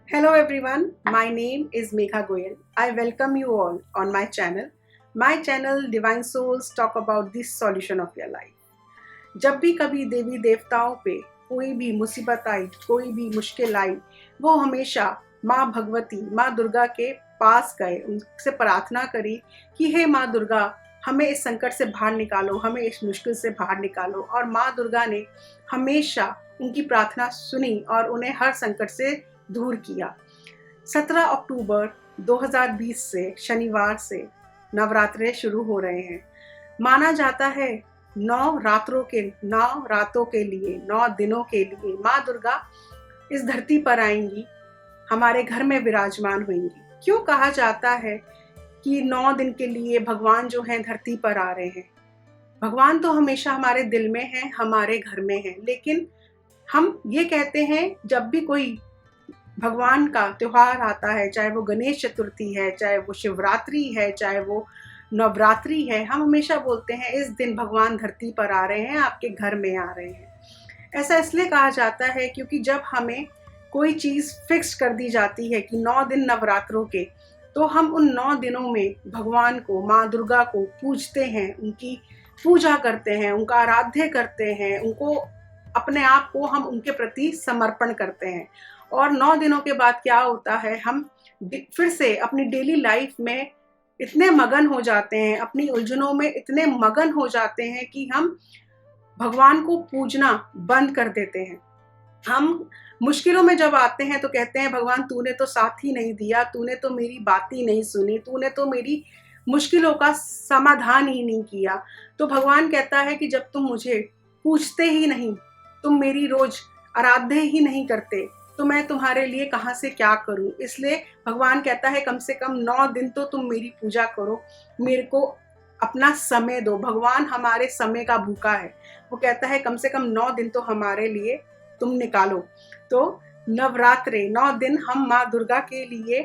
Hello everyone, my name is Megha Goyal. I welcome you all on my channel. My channel Divine Souls talk about the solution of your life. जब भी कभी देवी देवताओं पे कोई भी मुसीबत आई, कोई भी मुश्किल आई, वो हमेशा माँ भगवती, माँ दुर्गा के पास गए, उनसे प्रार्थना करी कि हे माँ दुर्गा, हमें इस संकट से बाहर निकालो, हमें इस मुश्किल से बाहर निकालो। और माँ दुर्गा ने हमेशा उनकी प्रार्थना सुनी और उन्हें हर संकट से दूर किया। 17 अक्टूबर 2020 से शनिवार से नवरात्रे शुरू हो रहे हैं। माना जाता है 9 रातों के लिए, 9 दिनों के लिए माँ दुर्गा इस धरती पर आएंगी, हमारे घर में विराजमान होंगी। क्यों कहा जाता है कि 9 दिन के लिए भगवान जो हैं धरती पर आ रहे हैं? भगवान तो हमेशा हमारे दिल में हैं, हमारे घर में हैं, लेकिन हम ये कहते हैं जब भी कोई भगवान का त्योहार आता है, चाहे वो गणेश चतुर्थी है, चाहे वो शिवरात्रि है, चाहे वो नवरात्रि है, हम हमेशा बोलते हैं इस दिन भगवान धरती पर आ रहे हैं, आपके घर में आ रहे हैं। ऐसा इसलिए कहा जाता है क्योंकि जब हमें कोई चीज़ फिक्स कर दी जाती है कि 9 दिन नवरात्रों के, तो हम उन 9 दिनों में भगवान को, माँ दुर्गा को पूजते हैं, उनकी पूजा करते हैं, उनका आराध्य करते हैं, उनको अपने आप को हम उनके प्रति समर्पण करते हैं। और 9 दिनों के बाद क्या होता है, हम फिर से अपनी डेली लाइफ में इतने मगन हो जाते हैं, अपनी उलझनों में इतने मगन हो जाते हैं कि हम भगवान को पूजना बंद कर देते हैं। हम मुश्किलों में जब आते हैं तो कहते हैं भगवान तूने तो साथ ही नहीं दिया, तूने तो मेरी बात ही नहीं सुनी, तूने तो मेरी मुश्किलों का समाधान ही नहीं किया। तो भगवान कहता है कि जब तुम मुझे पूछते ही नहीं, तुम मेरी रोज आराध्य ही नहीं करते, तो मैं तुम्हारे लिए कहाँ से क्या करूं। इसलिए भगवान कहता है कम से कम 9 दिन तो तुम मेरी पूजा करो, मेरे को अपना समय दो। भगवान हमारे समय का भूखा है, वो कहता है कम से कम 9 दिन तो हमारे लिए तुम निकालो। तो नवरात्रे 9 दिन हम माँ दुर्गा के लिए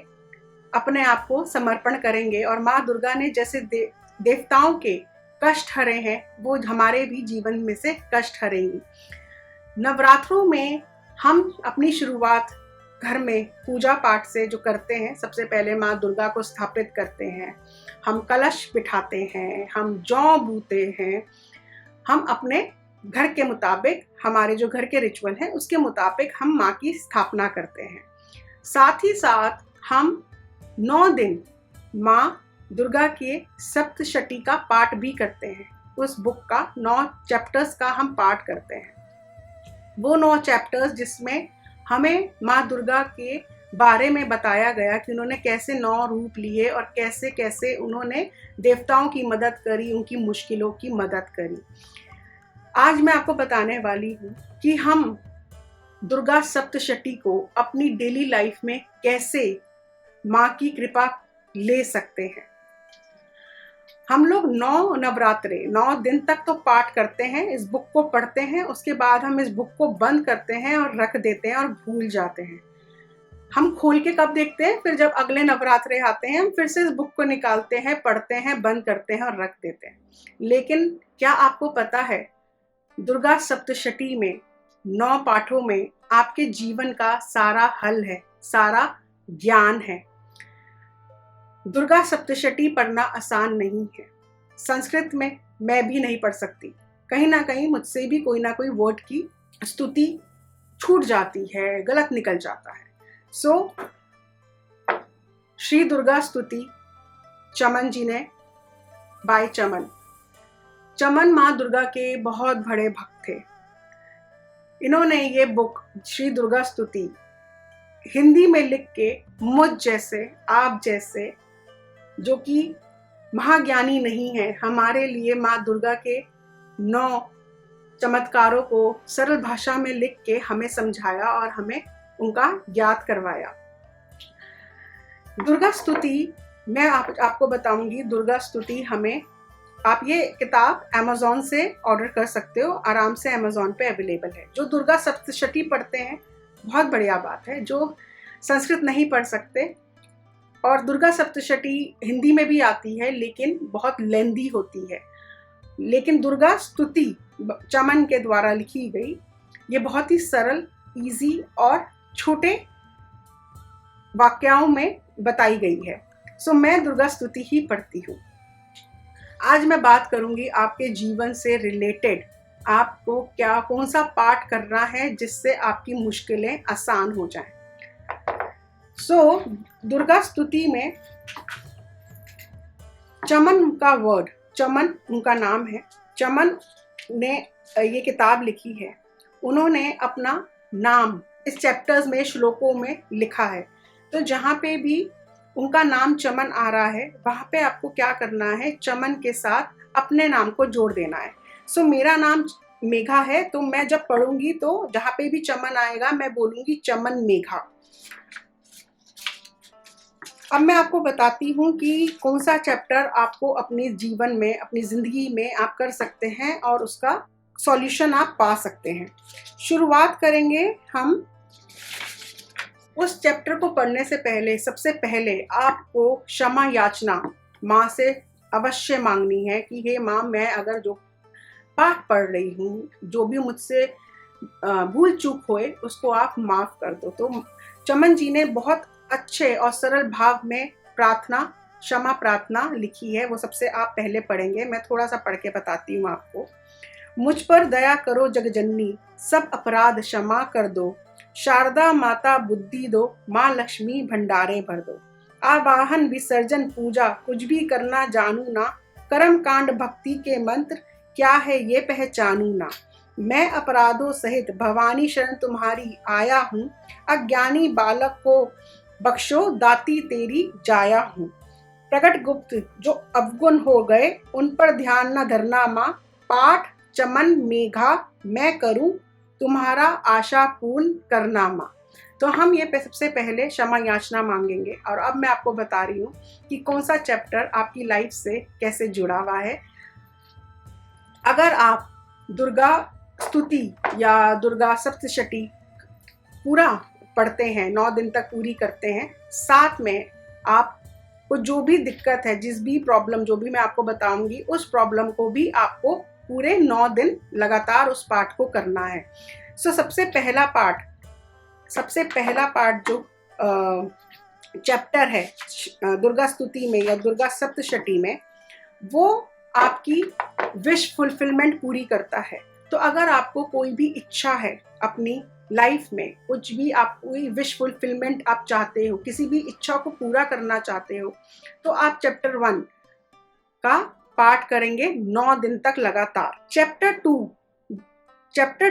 अपने आप को समर्पण करेंगे, और माँ दुर्गा ने जैसे देवताओं के कष्ट हरे हैं, वो हमारे भी जीवन में से कष्ट हरेंगी। नवरात्रों में हम अपनी शुरुआत घर में पूजा पाठ से जो करते हैं, सबसे पहले माँ दुर्गा को स्थापित करते हैं, हम कलश बिठाते हैं, हम जौ बूते हैं, हम अपने घर के मुताबिक, हमारे जो घर के रिचुअल हैं उसके मुताबिक हम माँ की स्थापना करते हैं। साथ ही साथ हम 9 दिन माँ दुर्गा के सप्तशती का पाठ भी करते हैं। उस बुक का 9 चैप्टर्स का हम पाठ करते हैं। वो 9 चैप्टर्स जिसमें हमें माँ दुर्गा के बारे में बताया गया कि उन्होंने कैसे 9 रूप लिए और कैसे कैसे उन्होंने देवताओं की मदद करी, उनकी मुश्किलों की मदद करी। आज मैं आपको बताने वाली हूँ कि हम दुर्गा सप्तशती को अपनी डेली लाइफ में कैसे माँ की कृपा ले सकते हैं। हम लोग 9 नवरात्रे 9 दिन तक तो पाठ करते हैं, इस बुक को पढ़ते हैं, उसके बाद हम इस बुक को बंद करते हैं और रख देते हैं और भूल जाते हैं। हम खोल के कब देखते हैं? फिर जब अगले नवरात्रे आते हैं हम फिर से इस बुक को निकालते हैं, पढ़ते हैं, बंद करते हैं और रख देते हैं। लेकिन क्या आपको पता है, दुर्गा सप्तशती में 9 पाठों में आपके जीवन का सारा हल है, सारा ज्ञान है। दुर्गा सप्तशती पढ़ना आसान नहीं है। संस्कृत में मैं भी नहीं पढ़ सकती, कहीं ना कहीं मुझसे भी कोई ना कोई वर्ड की स्तुति छूट जाती है, गलत निकल जाता है। सो श्री दुर्गा स्तुति चमन जी ने, बाय चमन। चमन माँ दुर्गा के बहुत बड़े भक्त थे। इन्होंने ये बुक श्री दुर्गा स्तुति हिंदी में लिख के मुझ जैसे, आप जैसे, जो कि महाज्ञानी नहीं है, हमारे लिए माँ दुर्गा के 9 चमत्कारों को सरल भाषा में लिख के हमें समझाया और हमें उनका ज्ञात करवाया। दुर्गा स्तुति मैं आपको बताऊंगी। दुर्गा स्तुति हमें, आप ये किताब अमेज़ॉन से ऑर्डर कर सकते हो, आराम से अमेज़ॉन पे अवेलेबल है। जो दुर्गा सप्तशती पढ़ते हैं बहुत बढ़िया बात है, जो संस्कृत नहीं पढ़ सकते, और दुर्गा सप्तशती हिंदी में भी आती है लेकिन बहुत लेंदी होती है, लेकिन दुर्गा स्तुति चमन के द्वारा लिखी गई ये बहुत ही सरल, इजी और छोटे वाक्यों में बताई गई है। सो मैं दुर्गा स्तुति ही पढ़ती हूँ। आज मैं बात करूंगी आपके जीवन से रिलेटेड, आपको क्या कौन सा पाठ करना है जिससे आपकी मुश्किलें आसान हो जाएं। दुर्गा स्तुति में चमन का वर्ड, चमन उनका नाम है। चमन ने ये किताब लिखी है। उन्होंने अपना नाम इस चैप्टर्स में, श्लोकों में लिखा है। तो जहाँ पे भी उनका नाम चमन आ रहा है, वहाँ पे आपको क्या करना है, चमन के साथ अपने नाम को जोड़ देना है। मेरा नाम मेघा है, तो मैं जब पढ़ूंगी तो जहाँ पे भी चमन आएगा मैं बोलूंगी चमन मेघा। अब मैं आपको बताती हूँ कि कौन सा चैप्टर आपको अपने जीवन में, अपनी ज़िंदगी में आप कर सकते हैं और उसका सॉल्यूशन आप पा सकते हैं। शुरुआत करेंगे हम। उस चैप्टर को पढ़ने से पहले सबसे पहले आपको क्षमा याचना माँ से अवश्य मांगनी है कि हे माँ, मैं अगर जो पाठ पढ़ रही हूँ, जो भी मुझसे भूल चूक होए, उसको आप माफ़ कर दो। तो चमन जी ने बहुत अच्छे और सरल भाव में प्रार्थना, क्षमा प्रार्थना लिखी है। वो सबसे आप पहले पढ़ेंगे। मैं थोड़ा सा पढ़ के बताती हूँ आपको। मुझ पर दया करो जगजननी, सब अपराध क्षमा कर दो। शारदा माता बुद्धि दो, माँ लक्ष्मी भंडारे भर दो। आवाहन विसर्जन पूजा कुछ भी करना जानू ना, कर्म कांड भक्ति के मंत्र क्या है ये पहचानू ना। मैं अपराधों सहित भवानी शरण तुम्हारी आया हूँ, अज्ञानी बालक को बख्शो दाती तेरी जाया हूँ। प्रकट गुप्त जो अवगुण हो गए, उन पर ध्यान न धरना माँ। पाठ चमन मेघा मैं करूं, तुम्हारा आशा पूर्ण करना माँ। तो हम ये सबसे पहले क्षमा याचना मांगेंगे। और अब मैं आपको बता रही हूँ कि कौन सा चैप्टर आपकी लाइफ से कैसे जुड़ा हुआ है। अगर आप दुर्गा स्तुति या दुर्गा सप्तशती पूरा पढ़ते हैं, 9 दिन तक पूरी करते हैं, साथ में आपको जो भी दिक्कत है, जिस भी प्रॉब्लम, जो भी मैं आपको बताऊंगी, उस प्रॉब्लम को भी आपको पूरे 9 दिन लगातार उस पाठ को करना है। सबसे पहला पाठ जो चैप्टर है दुर्गा स्तुति में या दुर्गा सप्तशती में, वो आपकी विश फुलफिलमेंट पूरी करता है। तो अगर आपको कोई भी इच्छा है अपनी लाइफ में, कुछ भी आप कोई विश फुलफिलमेंट आप चाहते हो, किसी भी इच्छा को पूरा करना चाहते हो, तो आप चैप्टर 1 का पाठ करेंगे 9 दिन तक लगातार। चैप्टर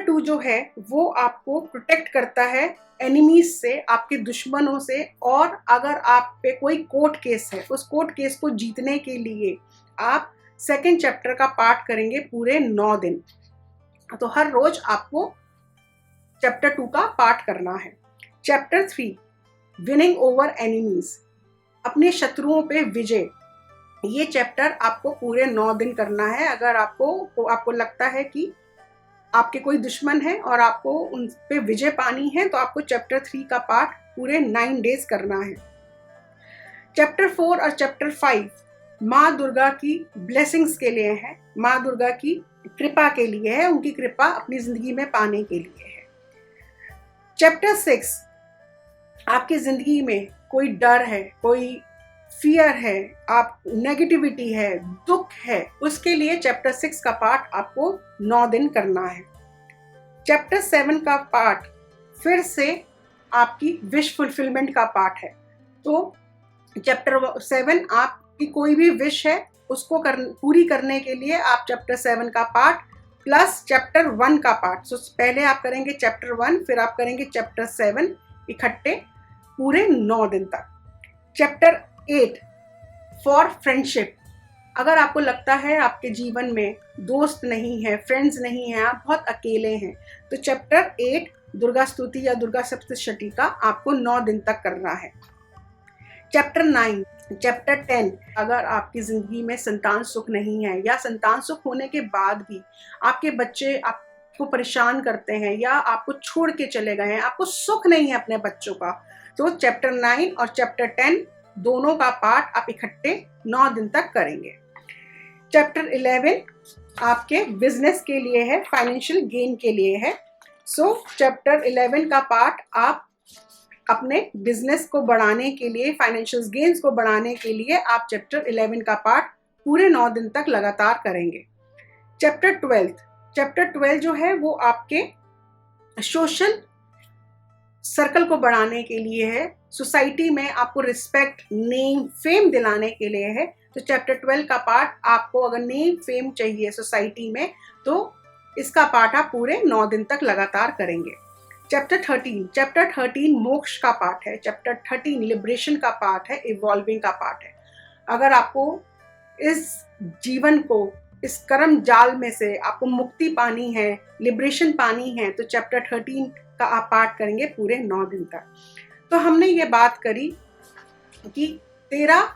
2 जो है वो आपको प्रोटेक्ट करता है एनिमीज से, आपके दुश्मनों से। और अगर आप पे कोई कोर्ट केस है, उस कोर्ट केस को जीतने के लिए आप सेकंड चैप्टर का पाठ करेंगे पूरे 9 दिन। तो हर रोज आपको चैप्टर 2 का पाठ करना है। चैप्टर 3 विनिंग ओवर एनिमीज, अपने शत्रुओं पे विजय। ये चैप्टर आपको पूरे 9 दिन करना है। अगर आपको लगता है कि आपके कोई दुश्मन है और आपको उन पे विजय पानी है, तो आपको चैप्टर 3 का पाठ पूरे 9 डेज करना है। चैप्टर 4 और चैप्टर 5 माँ दुर्गा की ब्लेसिंग्स के लिए है, माँ दुर्गा की कृपा के लिए है, उनकी कृपा अपनी जिंदगी में पाने के लिए है। चैप्टर 6 आपकी जिंदगी में कोई डर है, कोई फियर है, आप नेगेटिविटी है, दुख है, उसके लिए चैप्टर 6 का पाठ आपको 9 दिन करना है। चैप्टर 7 का पाठ फिर से आपकी विश फुलफिलमेंट का पाठ है। तो चैप्टर 7 आपकी कोई भी विश है उसको पूरी करने के लिए आप चैप्टर 7 का पाठ प्लस चैप्टर 1 का पाठ। पहले आप करेंगे चैप्टर 1, फिर आप करेंगे चैप्टर 7 इकट्ठे पूरे 9 दिन तक। चैप्टर 8 फॉर फ्रेंडशिप, अगर आपको लगता है आपके जीवन में दोस्त नहीं है, फ्रेंड्स नहीं है, आप बहुत अकेले हैं, तो चैप्टर 8 दुर्गा स्तुति या दुर्गा सप्तशती का आपको 9 दिन तक करना है। चैप्टर 9 चैप्टर 10 अगर आपकी जिंदगी में संतान सुख नहीं है या संतान सुख होने के बाद भी आपके बच्चे आपको परेशान करते हैं या आपको छोड़ के चले गए हैं, आपको सुख नहीं है अपने बच्चों का, तो चैप्टर 9 और चैप्टर 10 दोनों का पाठ आप इकट्ठे 9 दिन तक करेंगे। चैप्टर 11 आपके बिजनेस के लिए है, फाइनेंशियल गेन के लिए है। चैप्टर 11 का पाठ आप अपने बिजनेस को बढ़ाने के लिए, फाइनेंशियल गेन्स को बढ़ाने के लिए आप चैप्टर 11 का पाठ पूरे 9 दिन तक लगातार करेंगे। चैप्टर 12 जो है वो आपके सोशल सर्कल को बढ़ाने के लिए है, सोसाइटी में आपको रिस्पेक्ट, नेम, फेम दिलाने के लिए है। तो चैप्टर 12 का पार्ट आपको अगर नेम फेम चाहिए सोसाइटी में, तो इसका पार्ट आप पूरे 9 दिन तक लगातार करेंगे। चैप्टर 13 मोक्ष का पार्ट है। चैप्टर 13 लिबरेशन का पार्ट है, इवॉल्विंग का पार्ट है। अगर आपको इस जीवन को, इस कर्म जाल में से आपको मुक्ति पानी है, लिबरेशन पानी है, तो चैप्टर 13 का आप पाठ करेंगे पूरे 9 दिन तक। तो हमने ये बात करी कि 13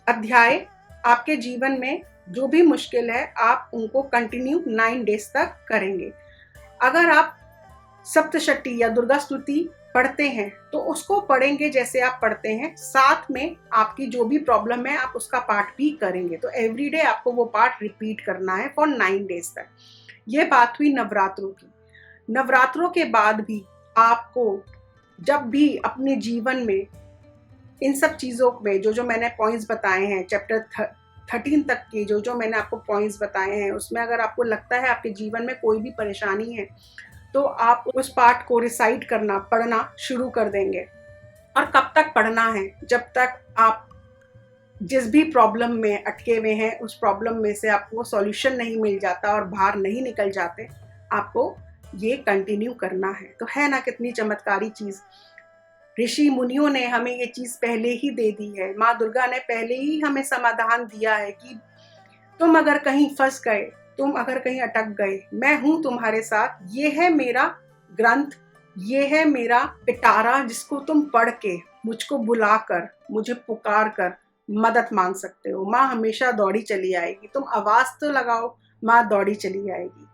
अध्याय आपके जीवन में जो भी मुश्किल है आप उनको कंटिन्यू 9 डेज तक करेंगे। अगर आप सप्तशती या दुर्गा स्तुति पढ़ते हैं तो उसको पढ़ेंगे जैसे आप पढ़ते हैं, साथ में आपकी जो भी प्रॉब्लम है आप उसका पाठ भी करेंगे। तो एवरीडे आपको वो पाठ रिपीट करना है फॉर 9 डेज तक। ये बात हुई नवरात्रों की। नवरात्रों के बाद भी आपको जब भी अपने जीवन में इन सब चीज़ों में जो मैंने पॉइंट्स बताए हैं, चैप्टर 13 तक के जो मैंने आपको पॉइंट्स बताए हैं, उसमें अगर आपको लगता है आपके जीवन में कोई भी परेशानी है तो आप उस पाठ को रिसाइट करना, पढ़ना शुरू कर देंगे। और कब तक पढ़ना है? जब तक आप जिस भी प्रॉब्लम में अटके हुए हैं उस प्रॉब्लम में से आपको सॉल्यूशन नहीं मिल जाता और बाहर नहीं निकल जाते, आपको ये कंटिन्यू करना है। तो है ना कितनी चमत्कारी चीज़। ऋषि मुनियों ने हमें ये चीज़ पहले ही दे दी है, माँ दुर्गा ने पहले ही हमें समाधान दिया है कि तुम अगर कहीं फंस गए, तुम अगर कहीं अटक गए, मैं हूं तुम्हारे साथ। ये है मेरा ग्रंथ, ये है मेरा पिटारा जिसको तुम पढ़ के मुझको बुलाकर, मुझे पुकार कर मदद मांग सकते हो। माँ हमेशा दौड़ी चली आएगी। तुम आवाज़ तो लगाओ, माँ दौड़ी चली आएगी।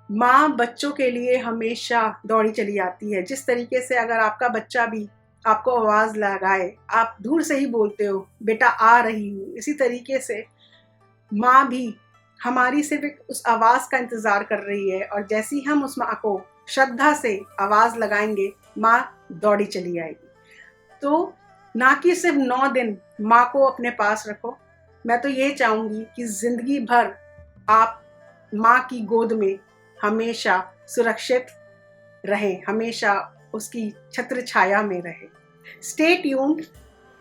माँ बच्चों के लिए हमेशा दौड़ी चली आती है। जिस तरीके से अगर आपका बच्चा भी आपको आवाज़ लगाए, आप दूर से ही बोलते हो बेटा आ रही हूँ, इसी तरीके से माँ भी हमारी सिर्फ उस आवाज़ का इंतज़ार कर रही है। और जैसे ही हम उस माँ को श्रद्धा से आवाज़ लगाएंगे, माँ दौड़ी चली आएगी। तो ना कि सिर्फ 9 दिन माँ को अपने पास रखो, मैं तो ये चाहूँगी कि ज़िंदगी भर आप माँ की गोद में हमेशा सुरक्षित रहें, हमेशा उसकी छत्र छाया में रहें। Stay tuned.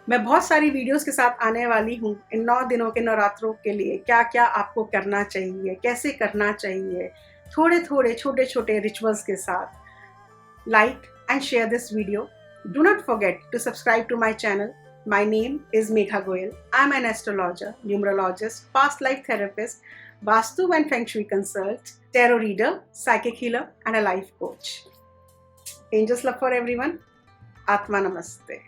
मैं बहुत सारी वीडियोस के साथ आने वाली हूँ इन 9 दिनों के नवरात्रों के लिए। क्या क्या आपको करना चाहिए, कैसे करना चाहिए, थोड़े थोड़े छोटे छोटे रिचुअल्स के साथ। Like and share this video. Do not forget to subscribe to my channel. My name is Megha Goyal. I'm an astrologer, numerologist, past life therapist, Vastu and Feng Shui consult, tarot reader, psychic healer, and a life coach. Angels love for everyone. Atma Namaste.